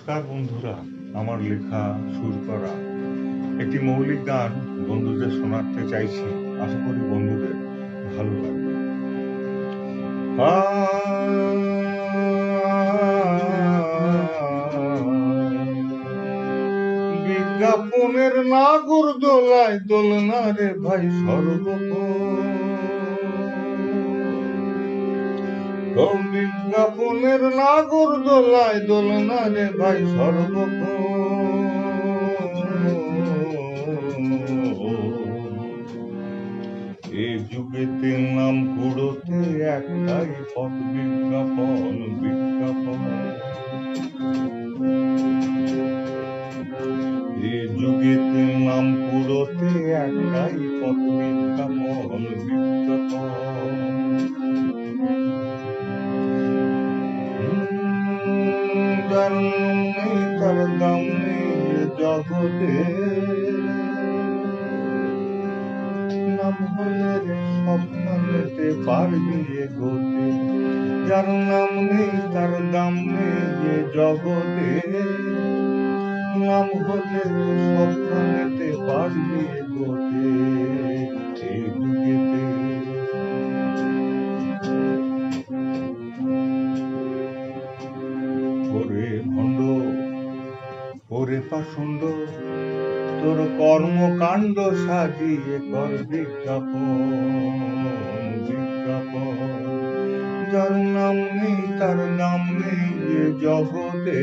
নমস্কার বন্ধুরা, আমার লেখা সুর করা একটি মৌলিক গান বন্ধুদের শোনাতে চাইছি। আশা করি বন্ধুদের ভালো লাগবে। বিজ্ঞাপনের নাগর দোলায় দোলনা রে ভাই বিজ্ঞাপনের নাগর দোলায় দোলনা রে ভাই এ যুগেতে নাম কুড়োতে একটাই পথ, বিজ্ঞাপন বিজ্ঞাপন। এ যুগেতে নাম কুড়োতে একটাই পথ, বিজ্ঞাপন বিজ্ঞাপন। যার নেই তার দাম নেই জগতে, নাম হলে স্বপ্ন পেতে পারবি এগোতে। যার নাম নেই তার দাম নেই যে জগতে, নাম হলে স্বপ্ন পেতে পারবি এগোতে। এই যুগেতে ওরে ভণ্ড ওরে পাষণ্ড, তোর কর্মকাণ্ড সাজিয়ে কর বিজ্ঞাপন বিজ্ঞাপন। যার নাম নেই তার নাম নেই যে জগতে,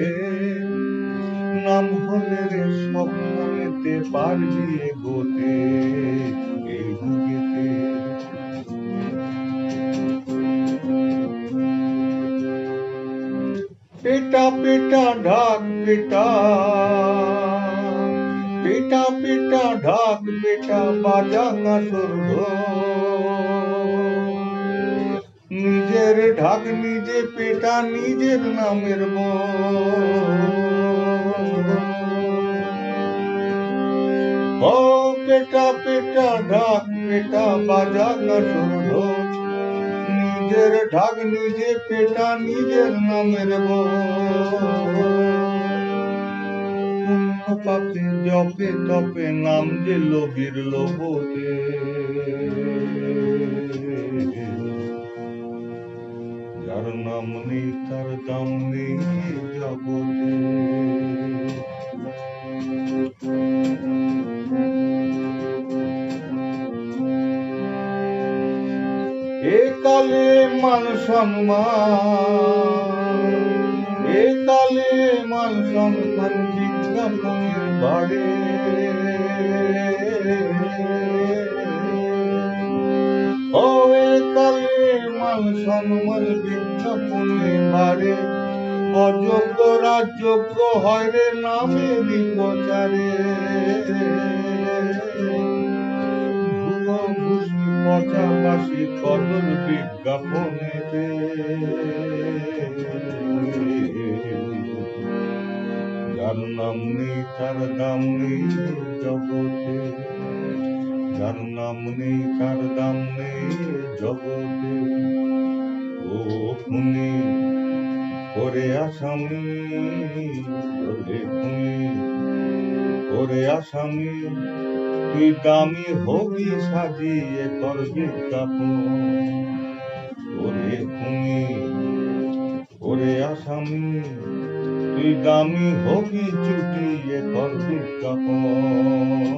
নাম হলে রে স্বপ্ন নিতে পারবি এগোতে। এই যুগেতে পেটা পেটা ঢাক পেটা, পেটা পেটা ঢাক পেটা বাজা কাঁসর ঢোল। নিজের ঢাক নিজে পেটা, নিজের নামের ও পেটা পেটা ঢাক পেটা বাজা কাঁসর ঢোল। নিজের ঢাক নিজে পেটা, নিজের নামের পুণ্য পাপে জপে তপে নাম যে লোভীর লোভতে। যার নাম নেই তার দাম নেই জগতে। এ কালে মান সম্মান, এ কালে মান সম্মান বিজ্ঞাপনের বাড়ে। ও এ কালে মান সম্মান বিজ্ঞাপনের বাড়ে। অযোগ্য রাজযোগ্য হয় রে নামেরই প্রচারে। পচাবাসী কদর বিজ্ঞাপনেতে। যার নাম নেই তার দাম নেই জগতে, যার নাম নেই তার দাম নেই জগতে। ও খুনি ওরে আসামি, ওরে খুনি ওরে আসামি, তুই দামি হবি সাজিয়ে কর বিজ্ঞাপন। ওরে খুনি ওরে আসামি, তুই দামি হবি চুটিয়ে কর বিজ্ঞাপন।